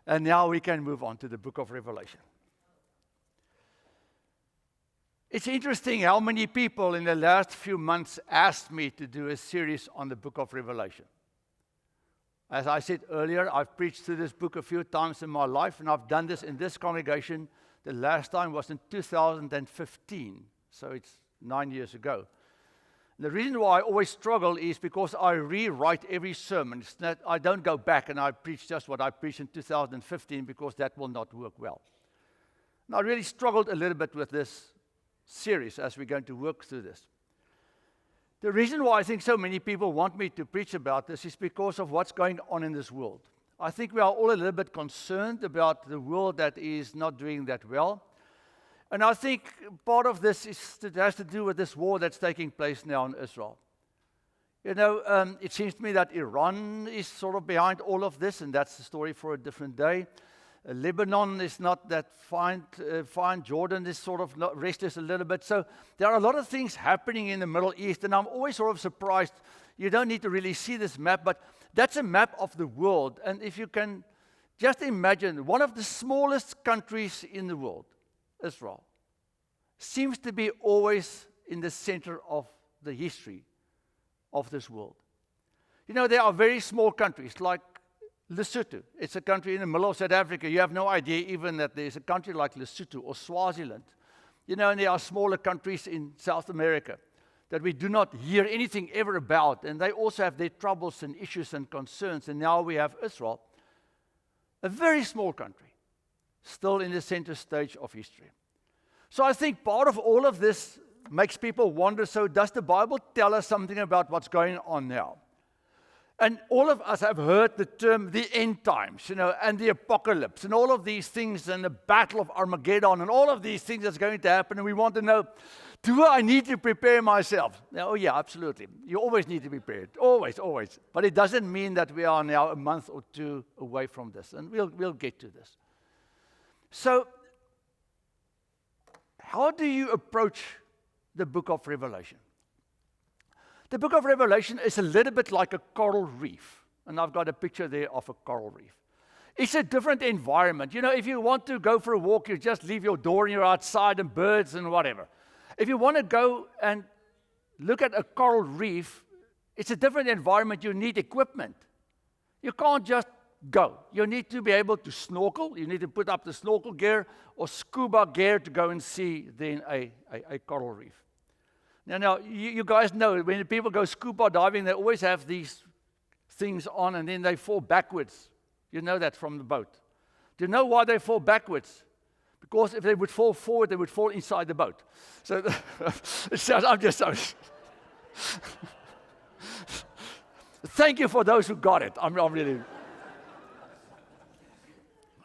And now we can move on to the book of Revelation. It's interesting how many people in the last few months asked me to do a series on the book of Revelation. As I said earlier, I've preached through this book a few times in my life, and I've done this in this congregation. The last time was in 2015, so it's 9 years ago. The reason why I always struggle is because I rewrite every sermon. It's not, I don't go back and I preach just what I preached in 2015 because that will not work well. And I really struggled a little bit with this series as we're going to work through this. The reason why I think so many people want me to preach about this is because of what's going on in this world. I think we are all a little bit concerned about the world that is not doing that well. And I think part of this has to do with this war that's taking place now in Israel. You know, it seems to me that Iran is sort of behind all of this, and that's the story for a different day. Lebanon is not that fine. Jordan is sort of restless a little bit. So there are a lot of things happening in the Middle East, and I'm always sort of surprised. You don't need to really see this map, but that's a map of the world. And if you can just imagine, one of the smallest countries in the world, Israel, seems to be always in the center of the history of this world. You know, there are very small countries like Lesotho. It's a country in the middle of South Africa. You have no idea even that there's a country like Lesotho or Swaziland. You know, and there are smaller countries in South America that we do not hear anything ever about, and they also have their troubles and issues and concerns. And now we have Israel, a very small country, still in the center stage of history. So I think part of all of this makes people wonder, so does the Bible tell us something about what's going on now? And all of us have heard the term the end times, you know, and the apocalypse, and all of these things, and the battle of Armageddon, and all of these things that's going to happen, and we want to know, do I need to prepare myself? Oh yeah, absolutely. You always need to be prepared, always, always. But it doesn't mean that we are now a month or two away from this, and we'll get to this. So, how do you approach the book of Revelation? The book of Revelation is a little bit like a coral reef. And I've got a picture there of a coral reef. It's a different environment. You know, if you want to go for a walk, you just leave your door and you're outside and birds and whatever. If you want to go and look at a coral reef, it's a different environment. You need equipment. You can't just go. You need to be able to snorkel. You need to put up the snorkel gear or scuba gear to go and see then a coral reef. Now, you guys know when people go scuba diving, they always have these things on and then they fall backwards. You know that from the boat. Do you know why they fall backwards? Because if they would fall forward, they would fall inside the boat. So, I'm just sorry. Thank you for those who got it. I'm really...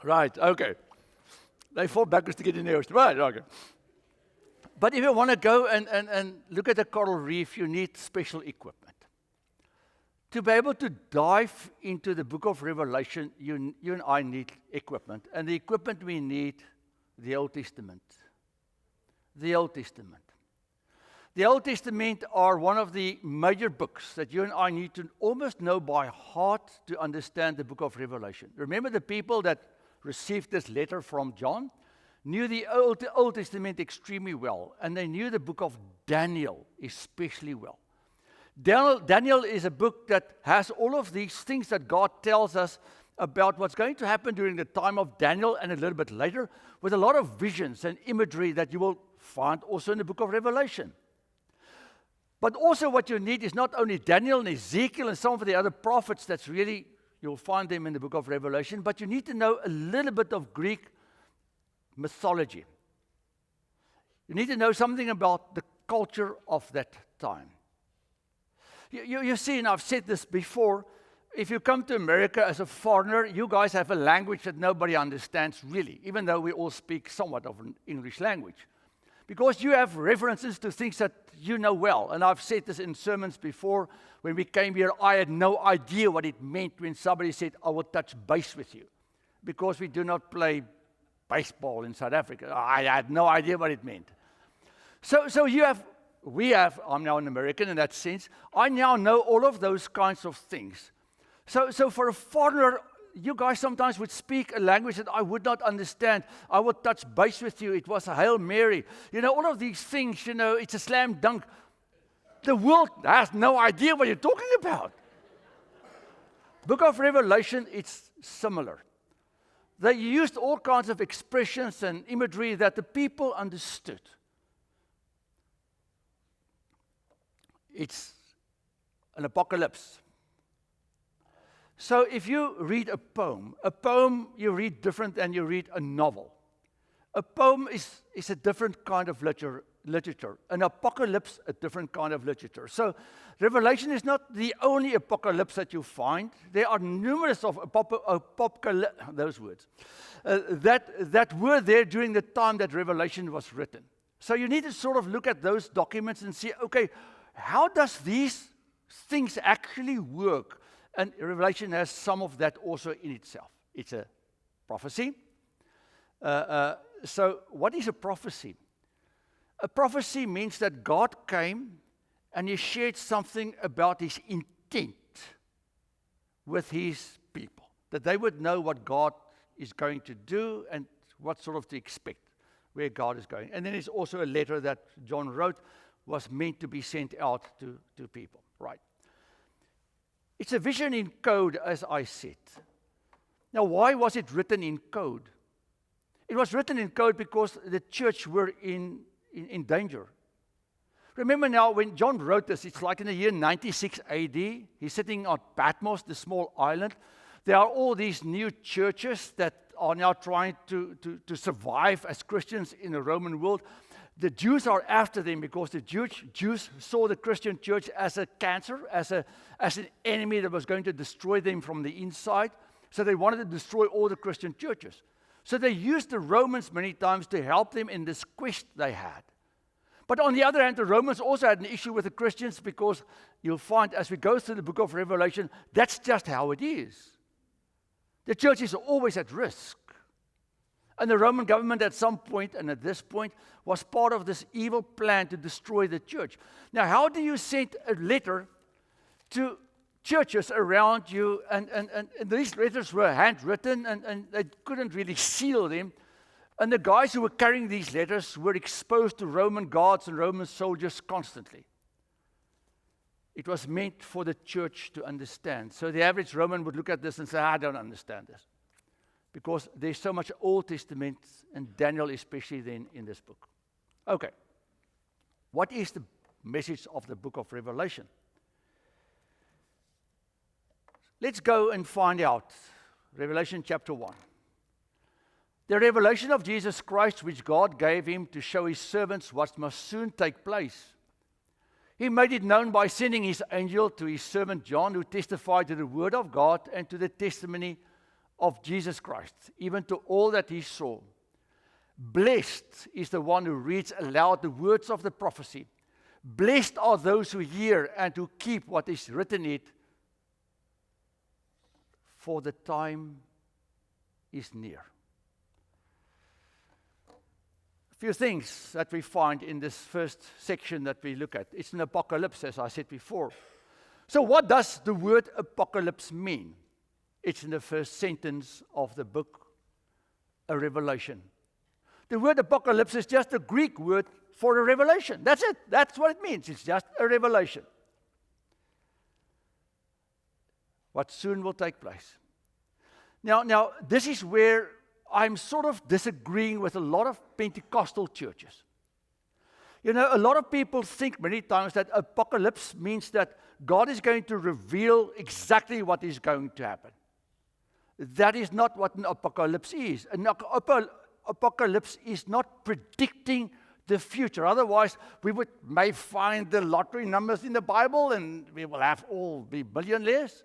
Right, okay. They fall backwards to get in the ocean. Right, okay. But if you want to go and look at a coral reef, you need special equipment. To be able to dive into the book of Revelation, you and I need equipment. And the equipment we need, the Old Testament. The Old Testament. The Old Testament are one of the major books that you and I need to almost know by heart to understand the book of Revelation. Remember the people that received this letter from John? Knew the Old Testament extremely well, and they knew the book of Daniel especially well. Daniel is a book that has all of these things that God tells us about what's going to happen during the time of Daniel and a little bit later, with a lot of visions and imagery that you will find also in the book of Revelation. But also what you need is not only Daniel and Ezekiel and some of the other prophets that's really, you'll find them in the book of Revelation, but you need to know a little bit of Greek mythology. You need to know something about the culture of that time. You see, and I've said this before, if you come to America as a foreigner, you guys have a language that nobody understands really, even though we all speak somewhat of an English language. Because you have references to things that you know well. And I've said this in sermons before. When we came here, I had no idea what it meant when somebody said, I will touch base with you. Because we do not play baseball in South Africa. I had no idea what it meant. So I'm now an American in that sense. I now know all of those kinds of things. So for a foreigner, you guys sometimes would speak a language that I would not understand. I would touch base with you. It was a Hail Mary. All of these things, it's a slam dunk. The world has no idea what you're talking about. Book of Revelation, it's similar. They used all kinds of expressions and imagery that the people understood. It's an apocalypse. So if you read a poem you read different than you read a novel. A poem is a different kind of literature. An apocalypse, a different kind of literature. So Revelation is not the only apocalypse that you find. There are numerous of those words that were there during the time that Revelation was written. So you need to sort of look at those documents and see, okay, how does these things actually work? And Revelation has some of that also in itself. It's a prophecy. So what is a prophecy? A prophecy means that God came and He shared something about His intent with His people, that they would know what God is going to do and what sort of to expect, where God is going. And then there's also a letter that John wrote, was meant to be sent out to people, right? It's a vision in code, as I said. Now, why was it written in code? It was written in code because the church were in danger. Remember now, when John wrote this, it's like in the year 96 AD. He's sitting on Patmos, the small island. There are all these new churches that are now trying to survive as Christians in the Roman world. The Jews are after them because the Jews saw the Christian church as a cancer, as an enemy that was going to destroy them from the inside. So they wanted to destroy all the Christian churches. So they used the Romans many times to help them in this quest they had. But on the other hand, the Romans also had an issue with the Christians because you'll find as we go through the book of Revelation, that's just how it is. The church is always at risk. And the Roman government at some point, and at this point, was part of this evil plan to destroy the church. Now, how do you send a letter to churches around you? And these letters were handwritten, and they couldn't really seal them. And the guys who were carrying these letters were exposed to Roman guards and Roman soldiers constantly. It was meant for the church to understand. So the average Roman would look at this and say, I don't understand this. Because there's so much Old Testament, and Daniel especially then in this book. Okay. What is the message of the book of Revelation? Let's go and find out. Revelation chapter 1. The revelation of Jesus Christ, which God gave Him to show His servants what must soon take place. He made it known by sending His angel to His servant John, who testified to the word of God and to the testimony of Jesus Christ, even to all that he saw. Blessed is the one who reads aloud the words of the prophecy. Blessed are those who hear and who keep what is written in it, for the time is near. A few things that we find in this first section that we look at. It's an apocalypse, as I said before. So what does the word apocalypse mean? It's in the first sentence of the book, a revelation. The word apocalypse is just a Greek word for a revelation. That's it. That's what it means. It's just a revelation. What soon will take place. Now, this is where I'm sort of disagreeing with a lot of Pentecostal churches. A lot of people think many times that apocalypse means that God is going to reveal exactly what is going to happen. That is not what an apocalypse is. An apocalypse is not predicting the future. Otherwise, we may find the lottery numbers in the Bible and we will have all be billionaires.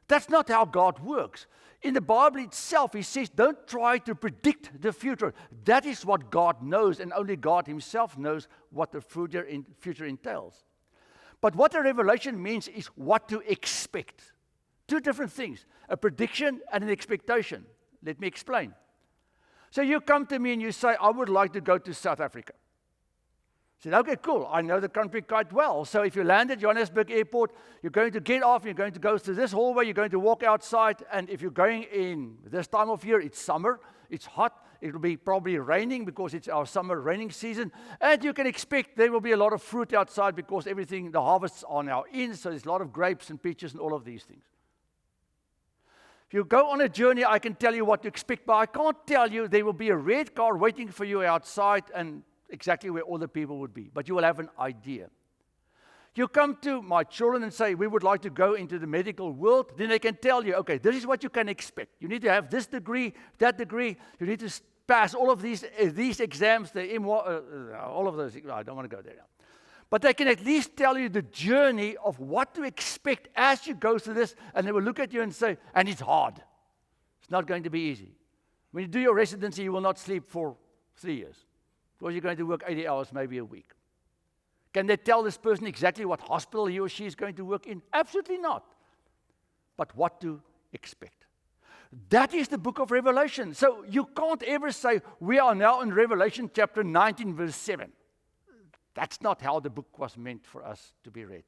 That's not how God works. In the Bible itself, He says, don't try to predict the future. That is what God knows, and only God Himself knows what the future entails. But what a revelation means is what to expect. Two different things, a prediction and an expectation. Let me explain. So you come to me and you say, I would like to go to South Africa. I said, okay, cool. I know the country quite well. So if you land at Johannesburg Airport, you're going to get off, you're going to go through this hallway, you're going to walk outside, and if you're going in this time of year, it's summer, it's hot, it'll be probably raining because it's our summer raining season, and you can expect there will be a lot of fruit outside because everything, the harvests are now in, so there's a lot of grapes and peaches and all of these things. If you go on a journey, I can tell you what to expect, but I can't tell you there will be a red car waiting for you outside and exactly where all the people would be, but you will have an idea. You come to my children and say, we would like to go into the medical world, then they can tell you, okay, this is what you can expect. You need to have this degree, that degree, you need to pass all of these exams, all of those, I don't want to go there now. But they can at least tell you the journey of what to expect as you go through this, and they will look at you and say, and it's hard. It's not going to be easy. When you do your residency, you will not sleep for 3 years. Because you're going to work 80 hours, maybe a week. Can they tell this person exactly what hospital he or she is going to work in? Absolutely not. But what to expect. That is the book of Revelation. So you can't ever say, we are now in Revelation chapter 19, verse 7. That's not how the book was meant for us to be read.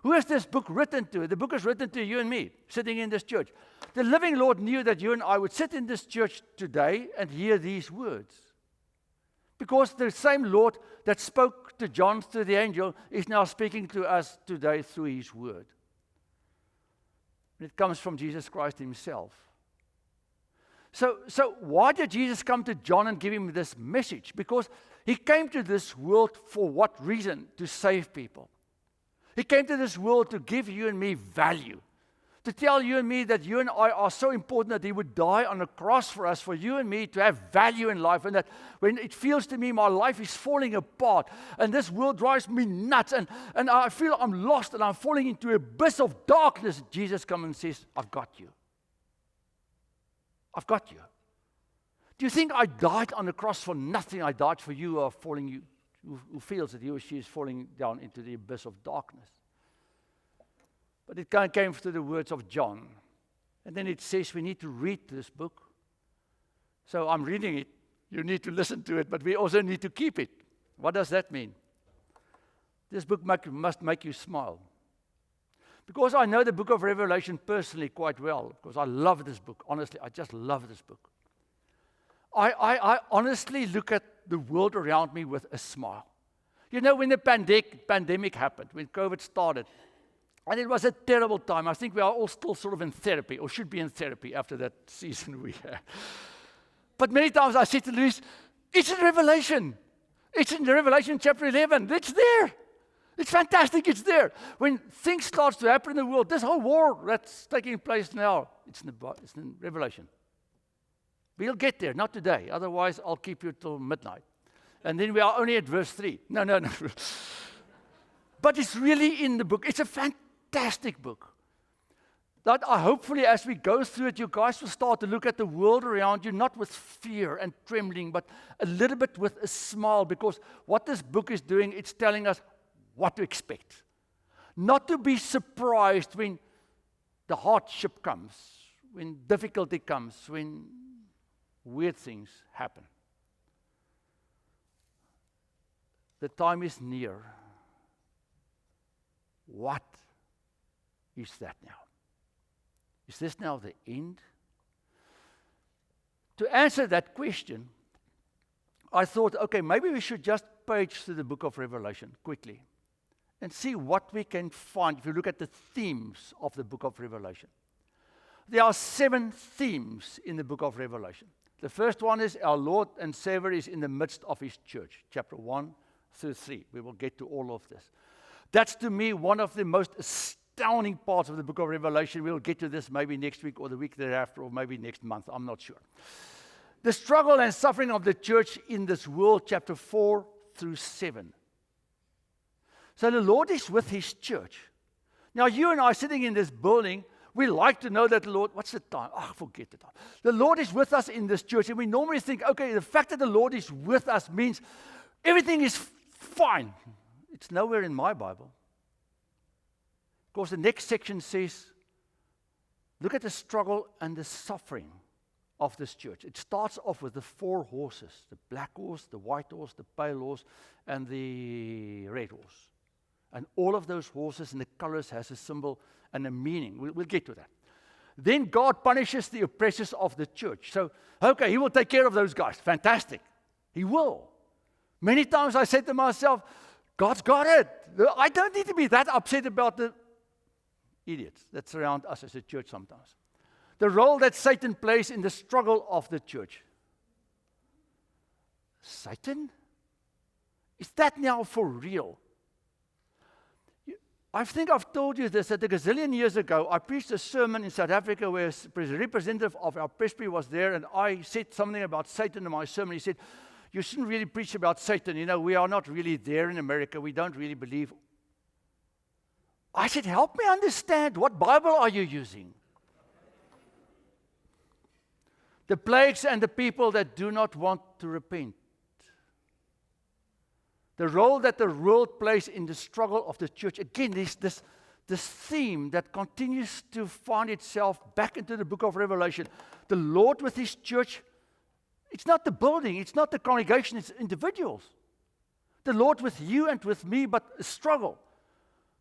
Who is this book written to? The book is written to you and me, sitting in this church. The living Lord knew that you and I would sit in this church today and hear these words. Because the same Lord that spoke to John through the angel is now speaking to us today through his word. And it comes from Jesus Christ himself. So why did Jesus come to John and give him this message? Because he came to this world for what reason? To save people. He came to this world to give you and me value. To tell you and me that you and I are so important that he would die on a cross for us, for you and me to have value in life, and that when it feels to me my life is falling apart, and this world drives me nuts, and I feel I'm lost, and I'm falling into an abyss of darkness, Jesus comes and says, I've got you. I've got you. Do you think I died on the cross for nothing? I died for you who feels that he or she is falling down into the abyss of darkness. But it came through the words of John. And then it says we need to read this book. So I'm reading it. You need to listen to it, but we also need to keep it. What does that mean? This book must make you smile. Because I know the book of Revelation personally quite well, because I love this book. Honestly, I just love this book. I honestly look at the world around me with a smile. You know, when the pandemic happened, when COVID started, and it was a terrible time. I think we are all still sort of in therapy, or should be in therapy after that season we had. But many times I said to Louise, it's in Revelation. It's in Revelation chapter 11. It's there. It's fantastic. It's there. When things start to happen in the world, this whole war that's taking place now, it's in Revelation. We'll get there, not today. Otherwise, I'll keep you till midnight. And then we are only at verse 3. No. But it's really in the book. It's a fantastic book. That hopefully as we go through it, you guys will start to look at the world around you, not with fear and trembling, but a little bit with a smile, because what this book is doing, it's telling us what to expect. Not to be surprised when the hardship comes, when difficulty comes, when weird things happen. The time is near. What is that now? Is this now the end? To answer that question, I thought, okay, maybe we should just page through the book of Revelation quickly and see what we can find if you look at the themes of the book of Revelation. There are 7 themes in the book of Revelation. The first one is our Lord and Savior is in the midst of his church, chapter 1 through 3. We will get to all of this. That's, to me, one of the most astounding parts of the book of Revelation. We'll get to this maybe next week or the week thereafter or maybe next month. I'm not sure. The struggle and suffering of the church in this world, chapter 4 through 7. So the Lord is with his church. Now, you and I sitting in this building, we like to know that the Lord, what's the time? Forget the time. The Lord is with us in this church. And we normally think, okay, the fact that the Lord is with us means everything is fine. It's nowhere in my Bible. Of course, the next section says, look at the struggle and the suffering of this church. It starts off with the 4 horses, the black horse, the white horse, the pale horse, and the red horse. And all of those horses and the colors has a symbol and a meaning. We'll get to that. Then God punishes the oppressors of the church. So, okay, He will take care of those guys. Fantastic. He will. Many times I said to myself, God's got it. I don't need to be that upset about the idiots that surround us as a church sometimes. The role that Satan plays in the struggle of the church. Satan? Is that now for real? I think I've told you this, that a gazillion years ago, I preached a sermon in South Africa where a representative of our presbytery was there, and I said something about Satan in my sermon. He said, you shouldn't really preach about Satan. You know, we are not really there in America. We don't really believe. I said, help me understand. What Bible are you using? The plagues and the people that do not want to repent. The role that the world plays in the struggle of the church. Again, this theme that continues to find itself back into the book of Revelation. The Lord with His church, it's not the building, it's not the congregation, it's individuals. The Lord with you and with me, but a struggle.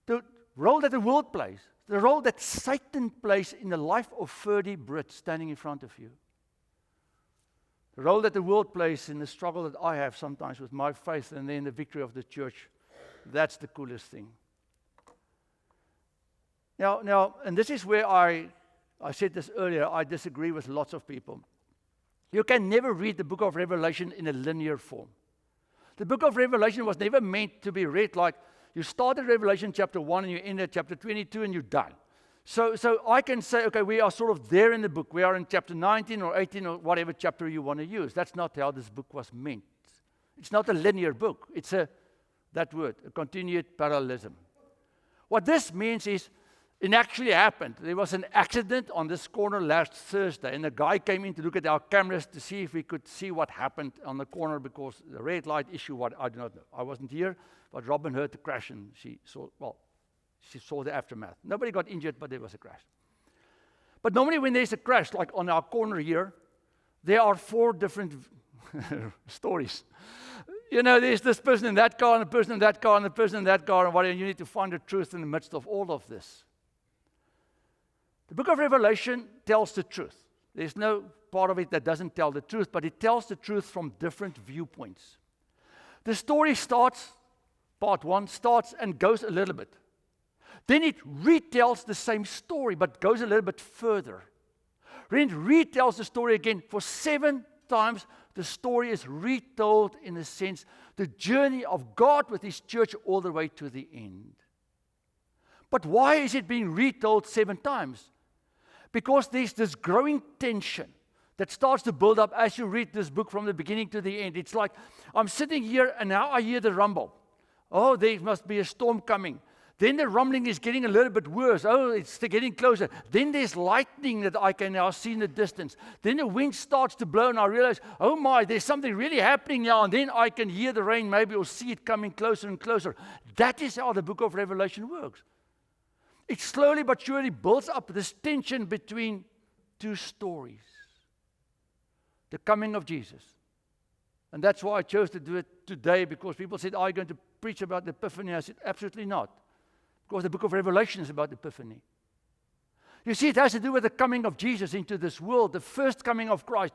The role that the world plays, the role that Satan plays in the life of Ferdi, Brits, standing in front of you. The role that the world plays in the struggle that I have sometimes with my faith and then the victory of the church. That's the coolest thing. Now, and this is where I said this earlier, I disagree with lots of people. You can never read the book of Revelation in a linear form. The book of Revelation was never meant to be read like you start at Revelation chapter 1 and you end at chapter 22 and you're done. So I can say, okay, we are sort of there in the book. We are in chapter 19 or 18 or whatever chapter you want to use. That's not how this book was meant. It's not a linear book. It's a continued parallelism. What this means is, it actually happened. There was an accident on this corner last Thursday, and a guy came in to look at our cameras to see if we could see what happened on the corner because the red light issue, I do not know. I wasn't here, but Robin heard the crash, and she saw the aftermath. Nobody got injured, but there was a crash. But normally when there's a crash, like on our corner here, there are 4 different stories. You know, there's this person in that car, and a person in that car, and a person in that car, and you need to find the truth in the midst of all of this. The book of Revelation tells the truth. There's no part of it that doesn't tell the truth, but it tells the truth from different viewpoints. The story starts, part 1, starts and goes a little bit. Then it retells the same story, but goes a little bit further. Then it retells the story again. For 7 times, the story is retold in a sense, the journey of God with His church all the way to the end. But why is it being retold 7 times? Because there's this growing tension that starts to build up as you read this book from the beginning to the end. It's like, I'm sitting here and now I hear the rumble. Oh, there must be a storm coming. Then the rumbling is getting a little bit worse. Oh, it's getting closer. Then there's lightning that I can now see in the distance. Then the wind starts to blow and I realize, oh my, there's something really happening now. And then I can hear the rain maybe or see it coming closer and closer. That is how the book of Revelation works. It slowly but surely builds up this tension between 2 stories. The coming of Jesus. And that's why I chose to do it today, because people said, are you going to preach about the Epiphany? I said, absolutely not. Because the book of Revelation is about Epiphany. You see, it has to do with the coming of Jesus into this world, the first coming of Christ.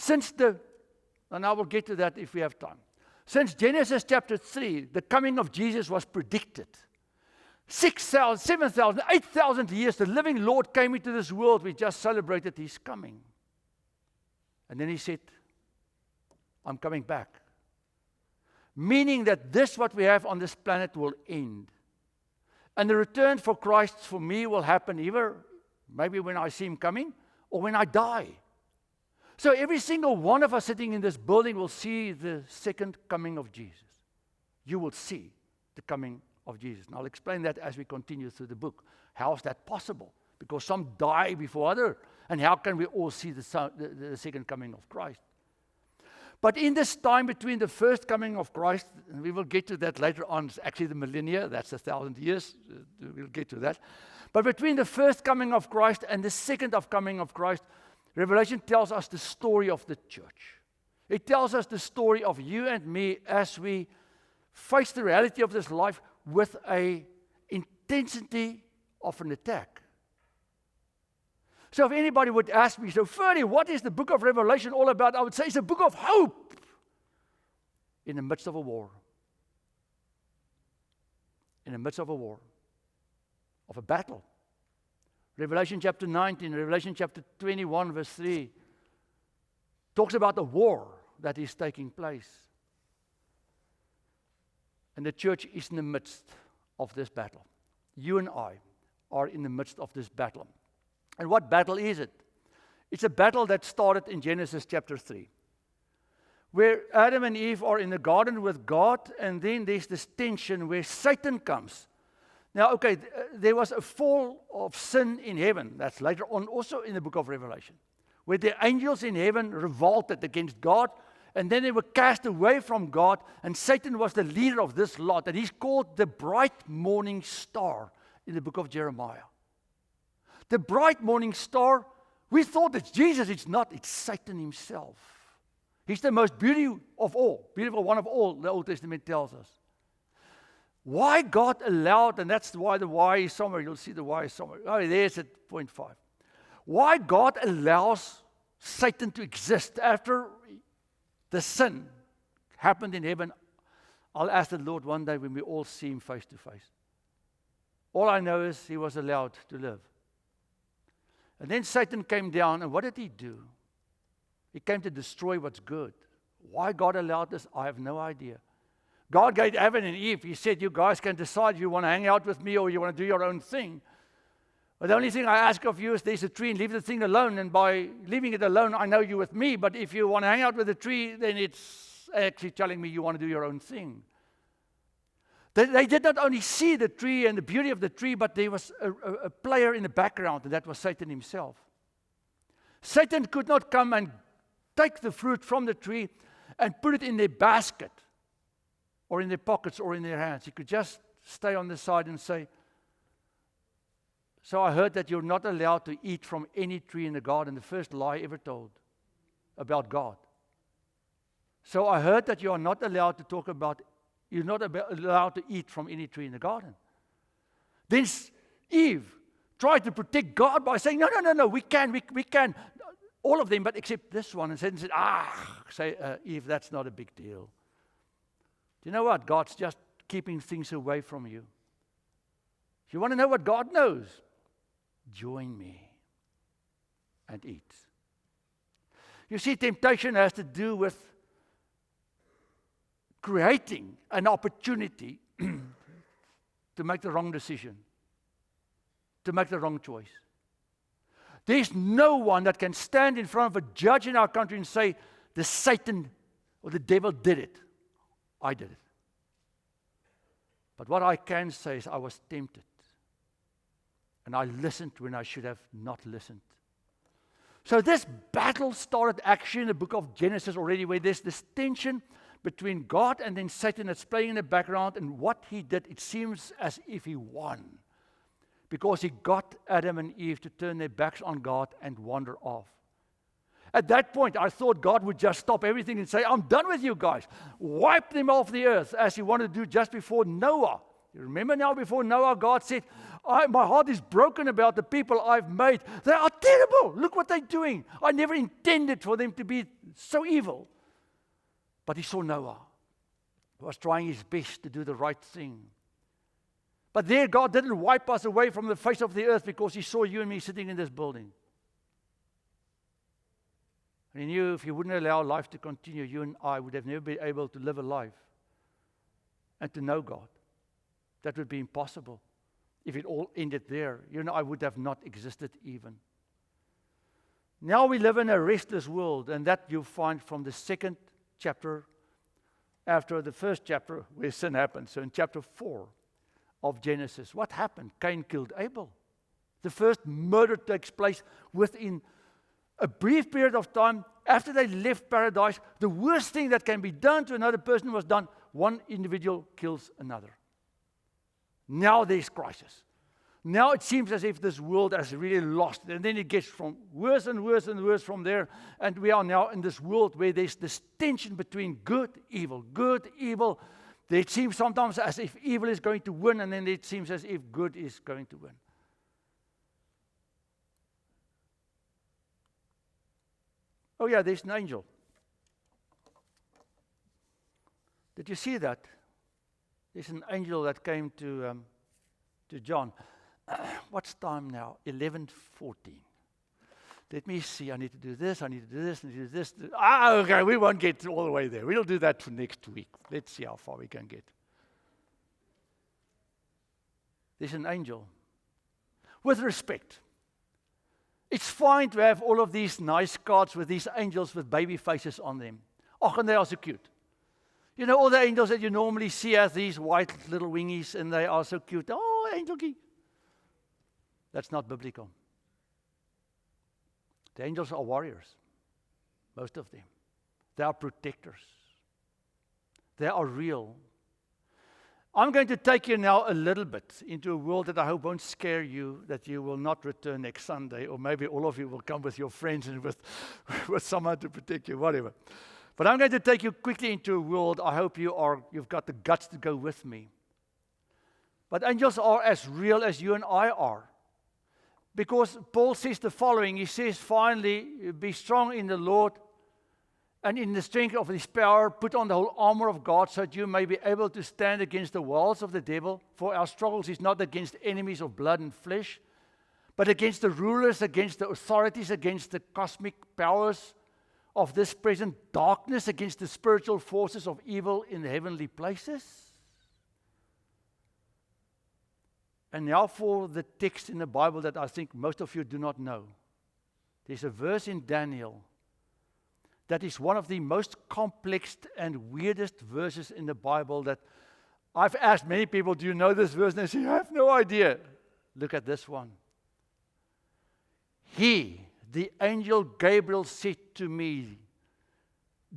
And I will get to that if we have time. Since Genesis chapter 3, the coming of Jesus was predicted. 6,000, 7,000, 8,000 years, the living Lord came into this world. We just celebrated His coming. And then He said, I'm coming back. Meaning that this, what we have on this planet, will end. And the return for Christ, for me, will happen either maybe when I see Him coming or when I die. So every single one of us sitting in this building will see the second coming of Jesus. You will see the coming of Jesus. And I'll explain that as we continue through the book. How is that possible? Because some die before others. And how can we all see the second coming of Christ? But in this time between the first coming of Christ, and we will get to that later on, it's actually the millennia, that's 1,000 years, we'll get to that. But between the first coming of Christ and the second coming of Christ, Revelation tells us the story of the church. It tells us the story of you and me as we face the reality of this life with an intensity of an attack. So if anybody would ask me, so Ferdi, what is the book of Revelation all about? I would say it's a book of hope in the midst of a war. In the midst of a war, of a battle. Revelation chapter 19, Revelation chapter 21, verse 3, talks about the war that is taking place. And the church is in the midst of this battle. You and I are in the midst of this battle. And what battle is it? It's a battle that started in Genesis chapter 3, where Adam and Eve are in the garden with God, and then there's this tension where Satan comes. Now, okay, there was a fall of sin in heaven. That's later on also in the book of Revelation, where the angels in heaven revolted against God, and then they were cast away from God, and Satan was the leader of this lot, and he's called the bright morning star in the book of Jeremiah. The bright morning star, we thought it's Jesus. It's not. It's Satan himself. He's the most beautiful one of all, the Old Testament tells us. Why God allowed, and that's why the why is somewhere, you'll see the why is somewhere. Oh, there's at point 5. Why God allows Satan to exist after the sin happened in heaven, I'll ask the Lord one day when we all see him face to face. All I know is he was allowed to live. And then Satan came down, and what did he do? He came to destroy what's good. Why God allowed this, I have no idea. God gave Adam and Eve. He said, you guys can decide if you want to hang out with me or you want to do your own thing. But the only thing I ask of you is there's a tree and leave the thing alone. And by leaving it alone, I know you're with me. But if you want to hang out with the tree, then it's actually telling me you want to do your own thing. They did not only see the tree and the beauty of the tree, but there was a player in the background, and that was Satan himself. Satan could not come and take the fruit from the tree and put it in their basket or in their pockets or in their hands. He could just stay on the side and say, so I heard that you're not allowed to eat from any tree in the garden, the first lie ever told about God. So I heard that you are not allowed to talk about, you're not allowed to eat from any tree in the garden. Then Eve tried to protect God by saying, no, we can, all of them, but except this one. And Satan said, Eve, that's not a big deal. Do you know what? God's just keeping things away from you. If you want to know what God knows, join me and eat. You see, temptation has to do with creating an opportunity to make the wrong decision, to make the wrong choice. There's no one that can stand in front of a judge in our country and say, the Satan or the devil did it. I did it. But what I can say is I was tempted. And I listened when I should have not listened. So this battle started actually in the book of Genesis already, where there's this tension between God and then Satan that's playing in the background. And what he did, it seems as if he won. Because he got Adam and Eve to turn their backs on God and wander off. At that point, I thought God would just stop everything and say, I'm done with you guys. Wipe them off the earth, as he wanted to do just before Noah. You remember now, before Noah, God said, my heart is broken about the people I've made. They are terrible. Look what they're doing. I never intended for them to be so evil. But he saw Noah. He was trying his best to do the right thing. But there, God didn't wipe us away from the face of the earth because he saw you and me sitting in this building. And he knew if he wouldn't allow life to continue, you and I would have never been able to live a life and to know God. That would be impossible. If it all ended there, you and I would have not existed even. Now we live in a restless world, and that you'll find from the second chapter after the first chapter where sin happened. So in chapter 4 of Genesis, what happened? Cain killed Abel. The first murder takes place within a brief period of time after they left paradise. The worst thing that can be done to another person was done. One individual kills another. Now there's crisis. Now it seems as if this world has really lost. And then it gets from worse and worse and worse from there. And we are now in this world where there's this tension between good, evil, good, evil. It seems sometimes as if evil is going to win, and then it seems as if good is going to win. Oh yeah, there's an angel. Did you see that? There's an angel that came to John. What's time now? 11:14. Let me see. I need to do this. I need to do this. I need to do this. Okay. We won't get all the way there. We'll do that for next week. Let's see how far we can get. There's an angel. With respect. It's fine to have all of these nice cards with these angels with baby faces on them. Oh, and they are so cute. You know, all the angels that you normally see have these white little wingies, and they are so cute. Oh, angelkie. That's not biblical. The angels are warriors, most of them. They are protectors. They are real. I'm going to take you now a little bit into a world that I hope won't scare you, that you will not return next Sunday, or maybe all of you will come with your friends and with someone to protect you, whatever. But I'm going to take you quickly into a world I hope you've got the guts to go with me. But angels are as real as you and I are. Because Paul says the following, he says, finally, be strong in the Lord and in the strength of his power, put on the whole armor of God so that you may be able to stand against the wiles of the devil. For our struggles is not against enemies of blood and flesh, but against the rulers, against the authorities, against the cosmic powers of this present darkness, against the spiritual forces of evil in the heavenly places. And now for the text in the Bible that I think most of you do not know. There's a verse in Daniel that is one of the most complex and weirdest verses in the Bible that I've asked many people, do you know this verse? And they say, I have no idea. Look at this one. He, the angel Gabriel, said to me,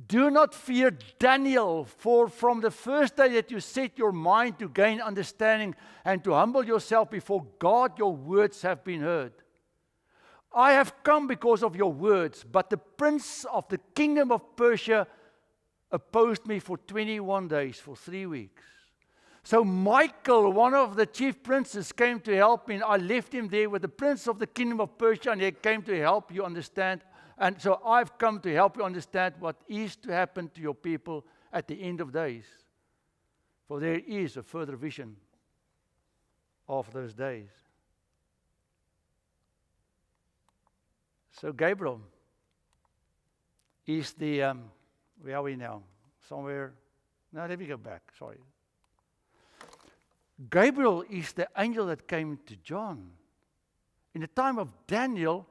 do not fear, Daniel, for from the first day that you set your mind to gain understanding and to humble yourself before God, your words have been heard. I have come because of your words, but the prince of the kingdom of Persia opposed me for 21 days, for 3 weeks. So Michael, one of the chief princes, came to help me, and I left him there with the prince of the kingdom of Persia, and he came to help you understand. And so I've come to help you understand what is to happen to your people at the end of days. For there is a further vision of those days. So Gabriel is the, where are we now? Somewhere, no, let me go back, sorry. Gabriel is the angel that came to John. In the time of Daniel,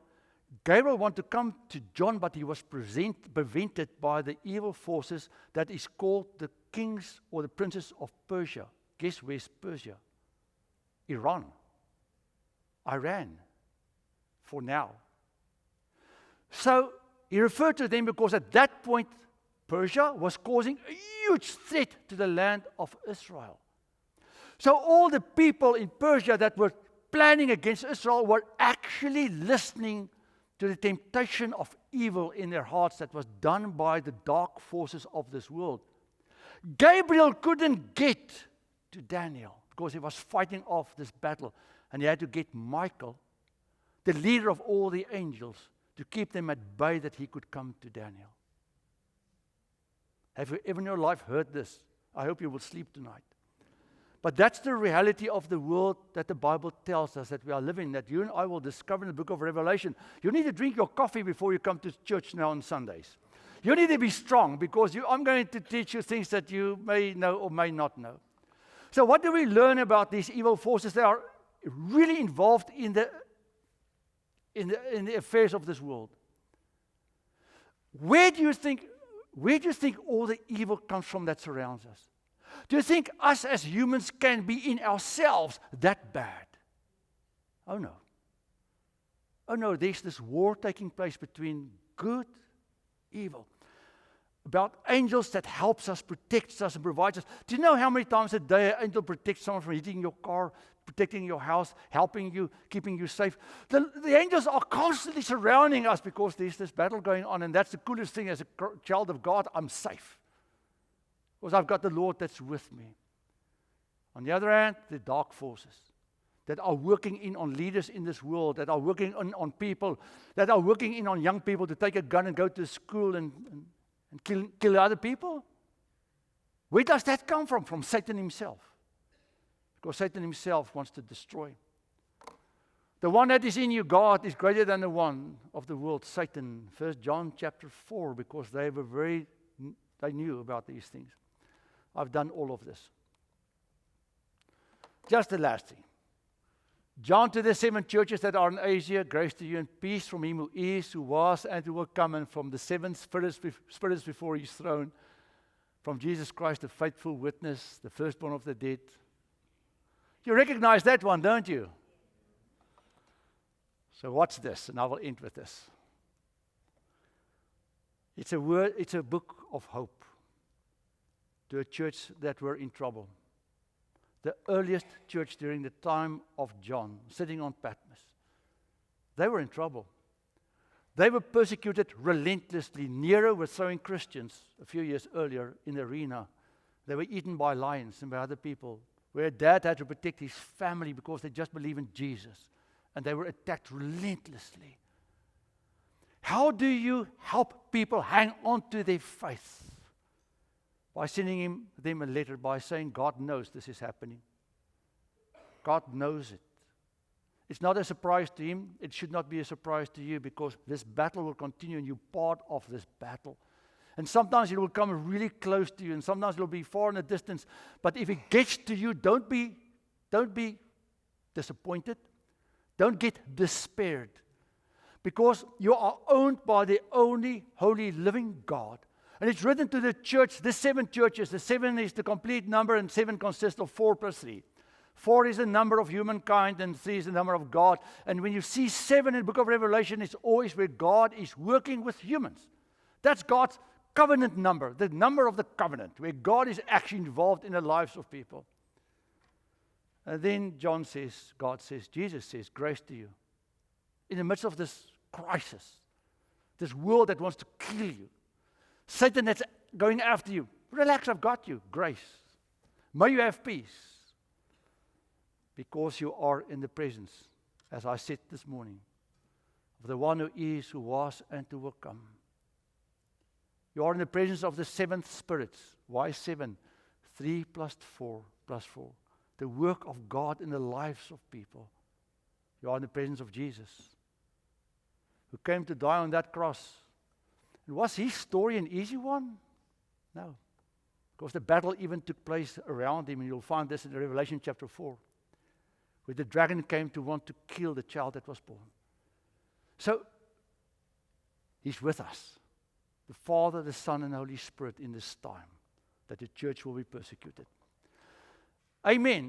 Gabriel wanted to come to John, but he was prevented by the evil forces that is called the kings or the princes of Persia. Guess where's Persia? Iran. For now. So he referred to them because at that point, Persia was causing a huge threat to the land of Israel. So all the people in Persia that were planning against Israel were actually listening to the temptation of evil in their hearts that was done by the dark forces of this world. Gabriel couldn't get to Daniel because he was fighting off this battle, and he had to get Michael, the leader of all the angels, to keep them at bay that he could come to Daniel. Have you ever in your life heard this? I hope you will sleep tonight. But that's the reality of the world that the Bible tells us that we are living, that you and I will discover in the book of Revelation. You need to drink your coffee before you come to church now on Sundays. You need to be strong because I'm going to teach you things that you may know or may not know. So what do we learn about these evil forces that are really involved in the affairs of this world? Where do you think all the evil comes from that surrounds us? Do you think us as humans can be in ourselves that bad? Oh no. Oh no, there's this war taking place between good, evil. About angels that helps us, protects us, and provides us. Do you know how many times a day an angel protects someone from hitting your car? protecting your house, helping you, keeping you safe. The angels are constantly surrounding us because there's this battle going on, and that's the coolest thing. As a child of God, I'm safe because I've got the Lord that's with me. On the other hand, the dark forces that are working in on leaders in this world, that are working on people, that are working in on young people to take a gun and go to school and kill other people. Where does that come from? From Satan himself. Because Satan himself wants to destroy. The one that is in you, God, is greater than the one of the world, Satan. 1 John chapter 4, because they knew about these things. I've done all of this. Just the last thing. John to the 7 churches that are in Asia, grace to you and peace from him who is, who was, and who will come, and from the 7 spirits before his throne, from Jesus Christ, the faithful witness, the firstborn of the dead. You recognize that one, don't you? So what's this? And I will end with this. It's a book of hope to a church that were in trouble. The earliest church during the time of John, sitting on Patmos. They were in trouble. They were persecuted relentlessly. Nero was throwing Christians a few years earlier in the arena. They were eaten by lions and by other people, where dad had to protect his family because they just believe in Jesus. And they were attacked relentlessly. How do you help people hang on to their faith? By sending them a letter, by saying, God knows this is happening. God knows it. It's not a surprise to him. It should not be a surprise to you, because this battle will continue and you're part of this battle. And sometimes it will come really close to you, and sometimes it will be far in the distance. But if it gets to you, don't be disappointed. Don't get despaired. Because you are owned by the only holy living God. And it's written to the church, the 7 churches. The 7 is the complete number, and 7 consists of 4 plus 3. 4 is the number of humankind, and 3 is the number of God. And when you see 7 in the book of Revelation, it's always where God is working with humans. That's God's covenant number, the number of the covenant, where God is actually involved in the lives of people. And then John says, God says, Jesus says, grace to you. In the midst of this crisis, this world that wants to kill you, Satan that's going after you. Relax, I've got you. Grace. May you have peace. Because you are in the presence, as I said this morning, of the one who is, who was, and who will come. You are in the presence of the 7th spirits. Why 7? 3 plus 4 plus 4. The work of God in the lives of people. You are in the presence of Jesus, who came to die on that cross. And was his story an easy one? No. Because the battle even took place around him, and you'll find this in Revelation chapter 4, where the dragon came to want to kill the child that was born. So, he's with us. The Father, the Son, and the Holy Spirit in this time that the church will be persecuted. Amen.